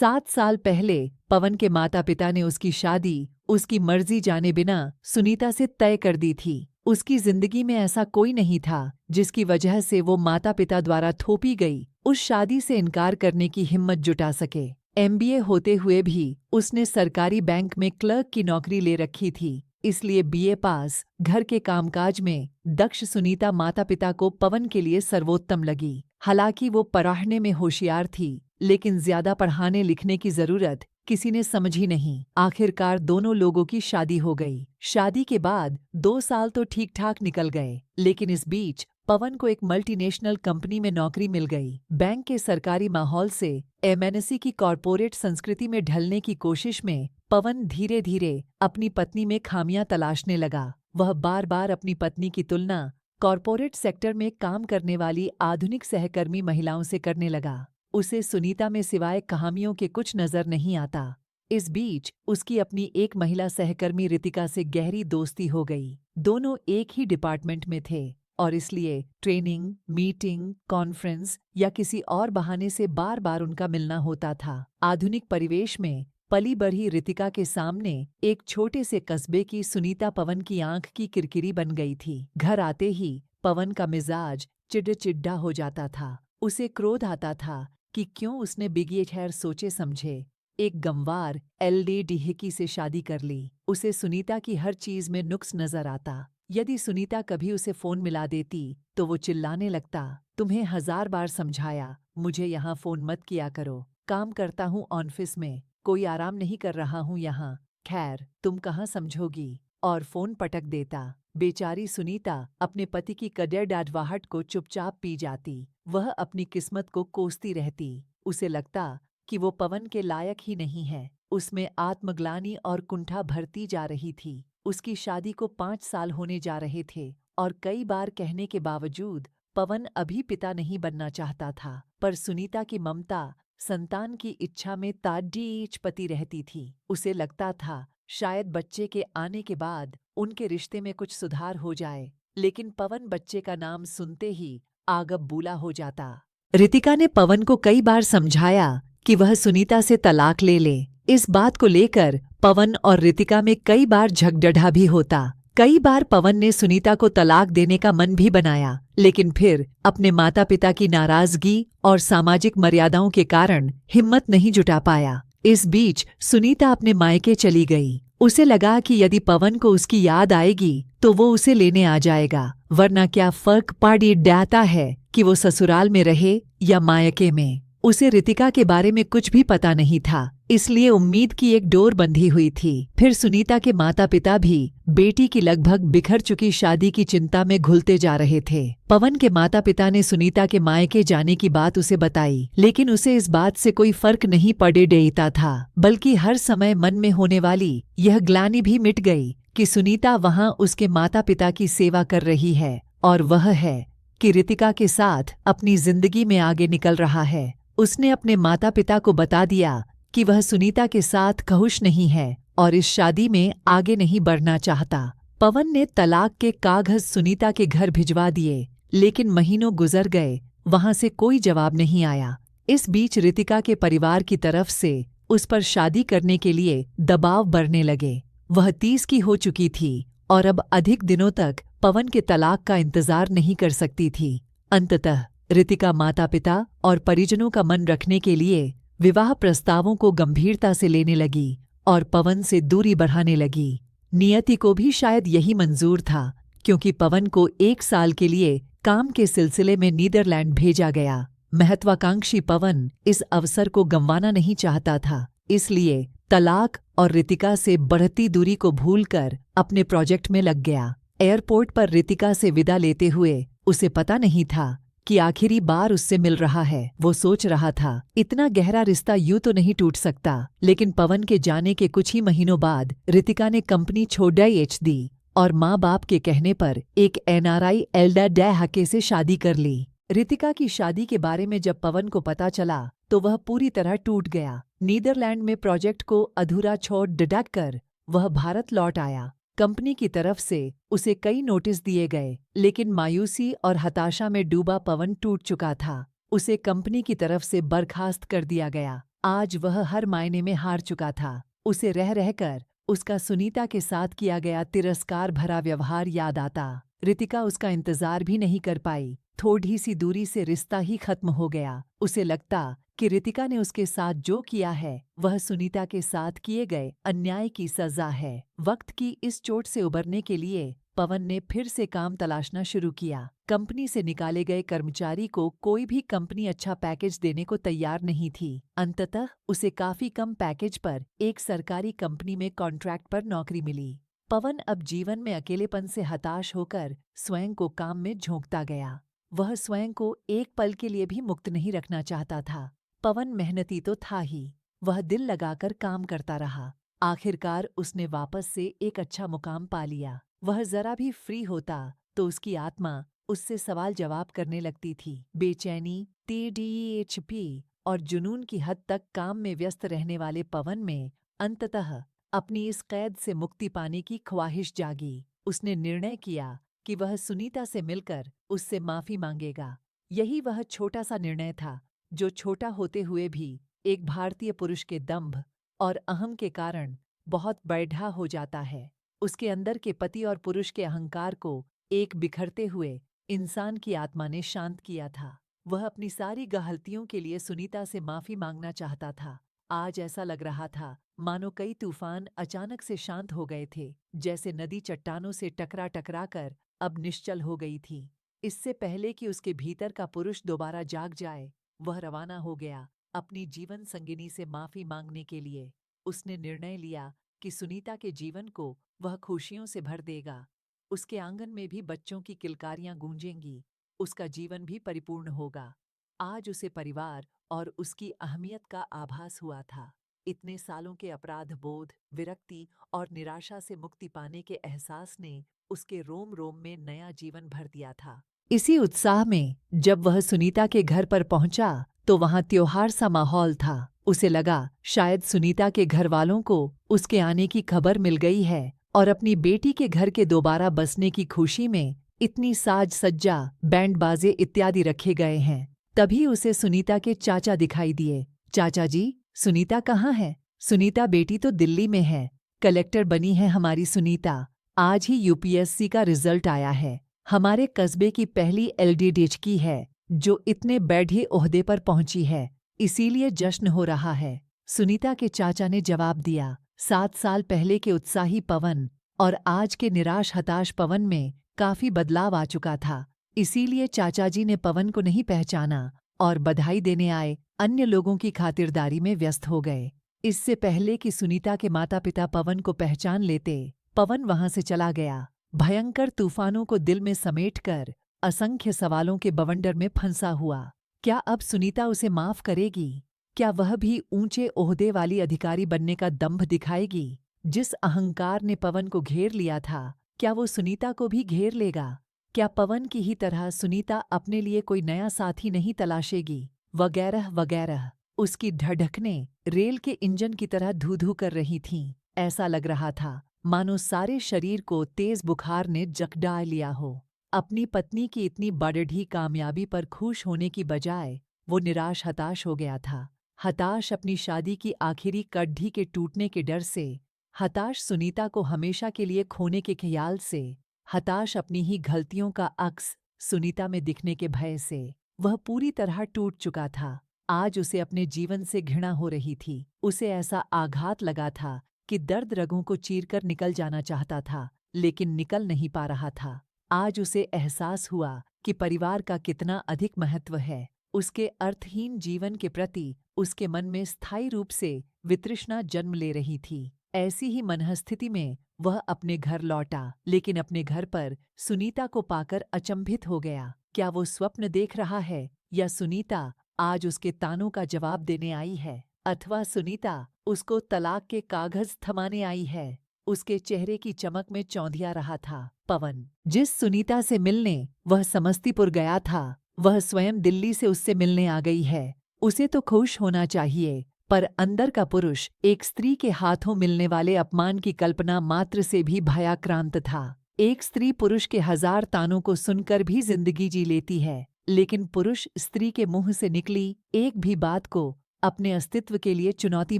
7 साल पहले पवन के माता पिता ने उसकी शादी उसकी मर्जी जाने बिना सुनीता से तय कर दी थी। उसकी जिंदगी में ऐसा कोई नहीं था जिसकी वजह से वो माता पिता द्वारा थोपी गई उस शादी से इनकार करने की हिम्मत जुटा सके। एमबीए होते हुए भी उसने सरकारी बैंक में क्लर्क की नौकरी ले रखी थी, इसलिए बीए पास घर के कामकाज में दक्ष सुनीता माता पिता को पवन के लिए सर्वोत्तम लगी। हालांकि वो पढ़ने में होशियार थी, लेकिन ज्यादा पढ़ाने लिखने की जरूरत किसी ने समझी नहीं। आखिरकार दोनों लोगों की शादी हो गई। शादी के बाद 2 साल तो ठीक ठाक निकल गए, लेकिन इस बीच पवन को एक मल्टीनेशनल कंपनी में नौकरी मिल गई। बैंक के सरकारी माहौल से एमएनसी की कॉरपोरेट संस्कृति में ढलने की कोशिश में पवन धीरे धीरे अपनी पत्नी में खामियां तलाशने लगा। वह बार बार अपनी पत्नी की तुलना कॉरपोरेट सेक्टर में काम करने वाली आधुनिक सहकर्मी महिलाओं से करने लगा। उसे सुनीता में सिवाय कहानियों के कुछ नजर नहीं आता। इस बीच उसकी अपनी एक महिला सहकर्मी रितिका से गहरी दोस्ती हो गई। दोनों एक ही डिपार्टमेंट में थे और इसलिए ट्रेनिंग, मीटिंग, कॉन्फ्रेंस या किसी और बहाने से बार बार उनका मिलना होता था। आधुनिक परिवेश में पली बढ़ी रितिका के सामने एक छोटे से कस्बे की सुनीता पवन की आंख की किरकिरी बन गई थी। घर आते ही पवन का मिजाज चिड़चिड़ा हो जाता था। उसे क्रोध आता था कि क्यों उसने बिगिए खैर सोचे समझे एक गंवार एलडी हिकी से शादी कर ली। उसे सुनीता की हर चीज में नुक्स नजर आता। यदि सुनीता कभी उसे फोन मिला देती तो वो चिल्लाने लगता, तुम्हें 1000 बार समझाया, मुझे यहाँ फोन मत किया करो, काम करता हूँ ऑफिस में, कोई आराम नहीं कर रहा हूँ यहाँ, खैर तुम कहाँ समझोगी, और फोन पटक देता। बेचारी सुनीता अपने पति की कदर डांटवाहट को चुपचाप पी जाती। वह अपनी किस्मत को कोसती रहती। उसे लगता कि वो पवन के लायक ही नहीं है। उसमें आत्मग्लानि और कुंठा भरती जा रही थी। उसकी शादी को 5 साल होने जा रहे थे और कई बार कहने के बावजूद पवन अभी पिता नहीं बनना चाहता था। पर सुनीता की ममता संतान की इच्छा में ताड्डीच पती रहती थी। उसे लगता था शायद बच्चे के आने के बाद उनके रिश्ते में कुछ सुधार हो जाए, लेकिन पवन बच्चे का नाम सुनते ही आगब बूला हो जाता। रितिका ने पवन को कई बार समझाया कि वह सुनीता से तलाक ले ले। इस बात को लेकर पवन और रितिका में कई बार झगड़ा भी होता। कई बार पवन ने सुनीता को तलाक देने का मन भी बनाया, लेकिन फिर अपने माता पिता की नाराजगी और सामाजिक मर्यादाओं के कारण हिम्मत नहीं जुटा पाया। इस बीच सुनीता अपने मायके चली गई। उसे लगा कि यदि पवन को उसकी याद आएगी तो वो उसे लेने आ जाएगा, वरना क्या फर्क पड़ जाता है कि वो ससुराल में रहे या मायके में। उसे रितिका के बारे में कुछ भी पता नहीं था, इसलिए उम्मीद की एक डोर बंधी हुई थी। फिर सुनीता के माता पिता भी बेटी की लगभग बिखर चुकी शादी की चिंता में घुलते जा रहे थे। पवन के माता पिता ने सुनीता के मायके जाने की बात उसे बताई, लेकिन उसे इस बात से कोई फर्क नहीं पड़े देता था, बल्कि हर समय मन में होने वाली यह ग्लानि भी मिट गई कि सुनीता वहां उसके माता पिता की सेवा कर रही है और वह है कि रितिका के साथ अपनी जिंदगी में आगे निकल रहा है। उसने अपने माता पिता को बता दिया कि वह सुनीता के साथ खुश नहीं है और इस शादी में आगे नहीं बढ़ना चाहता। पवन ने तलाक के कागज सुनीता के घर भिजवा दिए, लेकिन महीनों गुजर गए, वहां से कोई जवाब नहीं आया। इस बीच रितिका के परिवार की तरफ से उस पर शादी करने के लिए दबाव बढ़ने लगे। वह 30 की हो चुकी थी और अब अधिक दिनों तक पवन के तलाक का इंतजार नहीं कर सकती थी। अंततः रितिका माता पिता और परिजनों का मन रखने के लिए विवाह प्रस्तावों को गंभीरता से लेने लगी और पवन से दूरी बढ़ाने लगी। नियति को भी शायद यही मंजूर था, क्योंकि पवन को 1 साल के लिए काम के सिलसिले में नीदरलैंड भेजा गया। महत्वाकांक्षी पवन इस अवसर को गंवाना नहीं चाहता था, इसलिए तलाक और रितिका से बढ़ती दूरी को भूलकर अपने प्रोजेक्ट में लग गया। एयरपोर्ट पर रितिका से विदा लेते हुए उसे पता नहीं था कि आखिरी बार उससे मिल रहा है। वो सोच रहा था इतना गहरा रिश्ता यूं तो नहीं टूट सकता, लेकिन पवन के जाने के कुछ ही महीनों बाद रितिका ने कंपनी छोड़ दी और माँ बाप के कहने पर एक एनआरआई एल्डा डैहाके से शादी कर ली। रितिका की शादी के बारे में जब पवन को पता चला तो वह पूरी तरह टूट गया। नीदरलैंड में प्रोजेक्ट को अधूरा छोड़ कर वह भारत लौट आया। कंपनी की तरफ से उसे कई नोटिस दिए गए, लेकिन मायूसी और हताशा में डूबा पवन टूट चुका था। उसे कंपनी की तरफ से बर्खास्त कर दिया गया। आज वह हर मायने में हार चुका था। उसे रह रहकर उसका सुनीता के साथ किया गया तिरस्कार भरा व्यवहार याद आता। रितिका उसका इंतजार भी नहीं कर पाई। थोड़ी सी दूरी से रिश्ता ही खत्म हो गया। उसे लगता कि रितिका ने उसके साथ जो किया है वह सुनीता के साथ किए गए अन्याय की सजा है। वक्त की इस चोट से उबरने के लिए पवन ने फिर से काम तलाशना शुरू किया। कंपनी से निकाले गए कर्मचारी को कोई भी कंपनी अच्छा पैकेज देने को तैयार नहीं थी। अंततः उसे काफी कम पैकेज पर एक सरकारी कंपनी में कॉन्ट्रैक्ट पर नौकरी मिली। पवन अब जीवन में अकेलेपन से हताश होकर स्वयं को काम में झोंकता गया। वह स्वयं को एक पल के लिए भी मुक्त नहीं रखना चाहता था। पवन मेहनती तो था ही, वह दिल लगाकर काम करता रहा। आखिरकार उसने वापस से एक अच्छा मुकाम पा लिया। वह जरा भी फ्री होता तो उसकी आत्मा उससे सवाल जवाब करने लगती थी। बेचैनी, TDHP और जुनून की हद तक काम में व्यस्त रहने वाले पवन में अंततः अपनी इस कैद से मुक्ति पाने की ख्वाहिश जागी। उसने निर्णय किया कि वह सुनीता से मिलकर उससे माफी मांगेगा। यही वह छोटा सा निर्णय था जो छोटा होते हुए भी एक भारतीय पुरुष के दंभ और अहम के कारण बहुत बड़ा हो जाता है। उसके अंदर के पति और पुरुष के अहंकार को एक बिखरते हुए इंसान की आत्मा ने शांत किया था। वह अपनी सारी गलतियों के लिए सुनीता से माफी मांगना चाहता था। आज ऐसा लग रहा था मानो कई तूफान अचानक से शांत हो गए थे, जैसे नदी चट्टानों से टकरा टकरा कर अब निश्चल हो गई थी। इससे पहले कि उसके भीतर का पुरुष दोबारा जाग जाए, वह रवाना हो गया अपनी जीवन संगिनी से माफी मांगने के लिए। उसने निर्णय लिया कि सुनीता के जीवन को वह खुशियों से भर देगा। उसके आंगन में भी बच्चों की किलकारियां गूंजेंगी। उसका जीवन भी परिपूर्ण होगा। आज उसे परिवार और उसकी अहमियत का आभास हुआ था। इतने सालों के अपराध बोध, विरक्ति और निराशा से मुक्ति पाने के एहसास ने उसके रोम रोम में नया जीवन भर दिया था। इसी उत्साह में जब वह सुनीता के घर पर पहुंचा तो वहां त्योहार सा माहौल था। उसे लगा शायद सुनीता के घर वालों को उसके आने की खबर मिल गई है और अपनी बेटी के घर के दोबारा बसने की खुशी में इतनी साज सज्जा, बैंड बाजे इत्यादि रखे गए हैं। तभी उसे सुनीता के चाचा दिखाई दिए। चाचा जी, सुनीता कहाँ है? सुनीता बेटी तो दिल्ली में है। कलेक्टर बनी है हमारी सुनीता। आज ही UPSC का रिजल्ट आया है। हमारे कस्बे की पहली LDDH की है जो इतने बढ़े ओहदे पर पहुंची है, इसीलिए जश्न हो रहा है। सुनीता के चाचा ने जवाब दिया। 7 साल पहले के उत्साही पवन और आज के निराश हताश पवन में काफी बदलाव आ चुका था। इसीलिए चाचा जी ने पवन को नहीं पहचाना और बधाई देने आए अन्य लोगों की खातिरदारी में व्यस्त हो गए। इससे पहले कि सुनीता के माता पिता पवन को पहचान लेते, पवन वहां से चला गया। भयंकर तूफानों को दिल में समेटकर असंख्य सवालों के बवंडर में फंसा हुआ। क्या अब सुनीता उसे माफ करेगी? क्या वह भी ऊंचे ओहदे वाली अधिकारी बनने का दंभ दिखाएगी? जिस अहंकार ने पवन को घेर लिया था, क्या वो सुनीता को भी घेर लेगा? क्या पवन की ही तरह सुनीता अपने लिए कोई नया साथी नहीं तलाशेगी? वगैरह वगैरह। उसकी धड़कनें रेल के इंजन की तरह धू-धू कर रही थीं। ऐसा लग रहा था मानो सारे शरीर को तेज बुखार ने जकड़ा लिया हो। अपनी पत्नी की इतनी बढ़ी कामयाबी पर खुश होने की बजाय वो निराश हताश हो गया था। हताश अपनी शादी की आखिरी कड़ी के टूटने के डर से, हताश सुनीता को हमेशा के लिए खोने के ख्याल से, हताश अपनी ही गलतियों का अक्स सुनीता में दिखने के भय से। वह पूरी तरह टूट चुका था। आज उसे अपने जीवन से घृणा हो रही थी। उसे ऐसा आघात लगा था कि दर्द रगों को चीरकर निकल जाना चाहता था, लेकिन निकल नहीं पा रहा था। आज उसे एहसास हुआ कि परिवार का कितना अधिक महत्व है। उसके अर्थहीन जीवन के प्रति उसके मन में स्थायी रूप से वितृष्णा जन्म ले रही थी। ऐसी ही मनःस्थिति में वह अपने घर लौटा, लेकिन अपने घर पर सुनीता को पाकर अचंभित हो गया। क्या वो स्वप्न देख रहा है या सुनीता आज उसके तानों का जवाब देने आई है? अथवा सुनीता उसको तलाक के कागज थमाने आई है? उसके चेहरे की चमक में चौंधिया रहा था पवन। जिस सुनीता से मिलने वह समस्तीपुर गया था, वह स्वयं दिल्ली से उससे मिलने आ गई है। उसे तो खुश होना चाहिए, पर अंदर का पुरुष एक स्त्री के हाथों मिलने वाले अपमान की कल्पना मात्र से भी भयाक्रांत था। एक स्त्री पुरुष के 1000 तानों को सुनकर भी जिंदगी जी लेती है, लेकिन पुरुष स्त्री के मुंह से निकली एक भी बात को अपने अस्तित्व के लिए चुनौती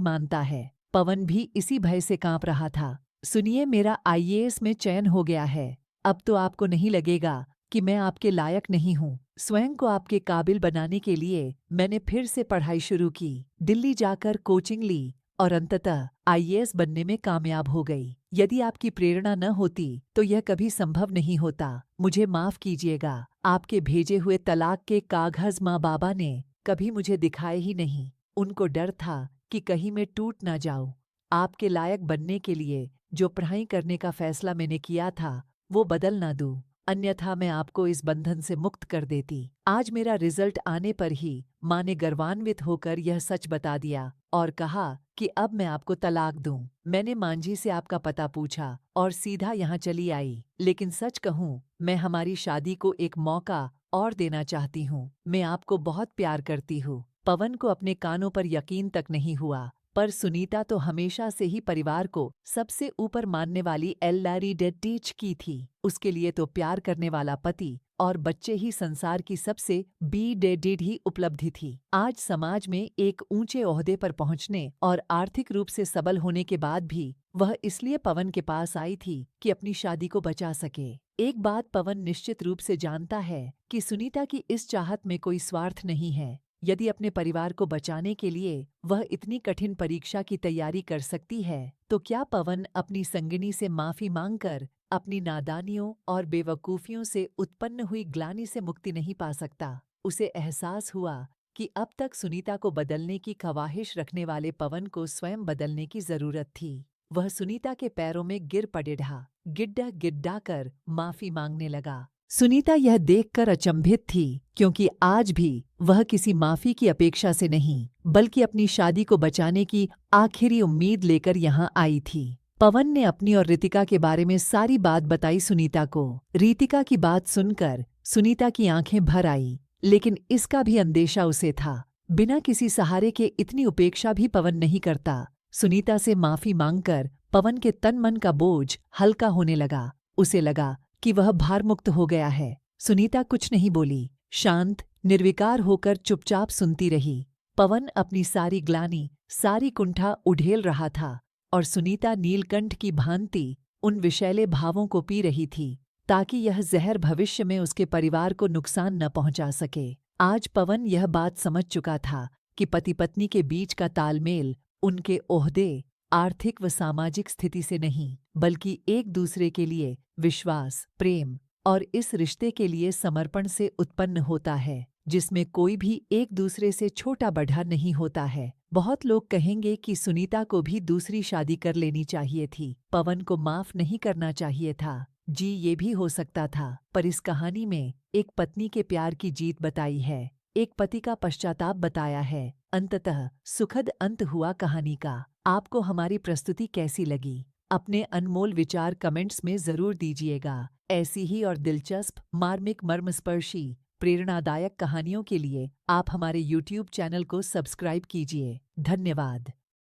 मानता है। पवन भी इसी भय से कांप रहा था। सुनिए, मेरा आईएएस में चयन हो गया है। अब तो आपको नहीं लगेगा कि मैं आपके लायक नहीं हूँ। स्वयं को आपके काबिल बनाने के लिए मैंने फिर से पढ़ाई शुरू की, दिल्ली जाकर कोचिंग ली और अंततः आईएएस बनने में कामयाब हो गई। यदि आपकी प्रेरणा न होती तो यह कभी संभव नहीं होता। मुझे माफ कीजिएगा, आपके भेजे हुए तलाक के कागज माँ बाबा ने कभी मुझे दिखाए ही नहीं। उनको डर था कि कहीं मैं टूट ना जाऊं। आपके लायक बनने के लिए जो पढ़ाई करने का फैसला मैंने किया था वो बदल ना दूं, अन्यथा मैं आपको इस बंधन से मुक्त कर देती। आज मेरा रिजल्ट आने पर ही माँ ने गर्वान्वित होकर यह सच बता दिया और कहा कि अब मैं आपको तलाक दूं। मैंने मांझी से आपका पता पूछा और सीधा यहाँ चली आई। लेकिन सच कहूँ, मैं हमारी शादी को एक मौका और देना चाहती हूँ। मैं आपको बहुत प्यार करती हूँ। पवन को अपने कानों पर यकीन तक नहीं हुआ, पर सुनीता तो हमेशा से ही परिवार को सबसे ऊपर मानने वाली एल्लारी डेटीच की थी। उसके लिए तो प्यार करने वाला पति और बच्चे ही संसार की सबसे डेडिड ही उपलब्धि थी। आज समाज में एक ऊंचे ओहदे पर पहुंचने और आर्थिक रूप से सबल होने के बाद भी वह इसलिए पवन के पास आई थी कि अपनी शादी को बचा सके। एक बात पवन निश्चित रूप से जानता है कि सुनीता की इस चाहत में कोई स्वार्थ नहीं है। यदि अपने परिवार को बचाने के लिए वह इतनी कठिन परीक्षा की तैयारी कर सकती है, तो क्या पवन अपनी संगिनी से माफी मांगकर अपनी नादानियों और बेवकूफियों से उत्पन्न हुई ग्लानि से मुक्ति नहीं पा सकता? उसे एहसास हुआ कि अब तक सुनीता को बदलने की ख्वाहिश रखने वाले पवन को स्वयं बदलने की जरूरत थी। वह सुनीता के पैरों में गिर पड़ेढ़ा, गिड्डा गिड्डा कर माफी मांगने लगा। सुनीता यह देखकर अचंभित थी, क्योंकि आज भी वह किसी माफी की अपेक्षा से नहीं, बल्कि अपनी शादी को बचाने की आखिरी उम्मीद लेकर यहाँ आई थी। पवन ने अपनी और रितिका के बारे में सारी बात बताई सुनीता को। रितिका की बात सुनकर सुनीता की आंखें भर आई, लेकिन इसका भी अंदेशा उसे था। बिना किसी सहारे के इतनी उपेक्षा भी पवन नहीं करता। सुनीता से माफी मांगकर पवन के तन मन का बोझ हल्का होने लगा। उसे लगा कि वह भारमुक्त हो गया है। सुनीता कुछ नहीं बोली, शांत निर्विकार होकर चुपचाप सुनती रही। पवन अपनी सारी ग्लानि, सारी कुंठा उड़ेल रहा था और सुनीता नीलकंठ की भांति उन विषैले भावों को पी रही थी, ताकि यह जहर भविष्य में उसके परिवार को नुकसान न पहुंचा सके। आज पवन यह बात समझ चुका था कि पति पत्नी के बीच का तालमेल उनके ओहदे, आर्थिक व सामाजिक स्थिति से नहीं, बल्कि एक दूसरे के लिए विश्वास, प्रेम और इस रिश्ते के लिए समर्पण से उत्पन्न होता है, जिसमें कोई भी एक दूसरे से छोटा बड़ा नहीं होता है। बहुत लोग कहेंगे कि सुनीता को भी दूसरी शादी कर लेनी चाहिए थी, पवन को माफ नहीं करना चाहिए था। जी, ये भी हो सकता था, पर इस कहानी में एक पत्नी के प्यार की जीत बताई है, एक पति का पश्चाताप बताया है। अंततः सुखद अंत हुआ कहानी का। आपको हमारी प्रस्तुति कैसी लगी? अपने अनमोल विचार कमेंट्स में जरूर दीजिएगा। ऐसी ही और दिलचस्प, मार्मिक, मर्मस्पर्शी, प्रेरणादायक कहानियों के लिए आप हमारे YouTube चैनल को सब्सक्राइब कीजिए। धन्यवाद।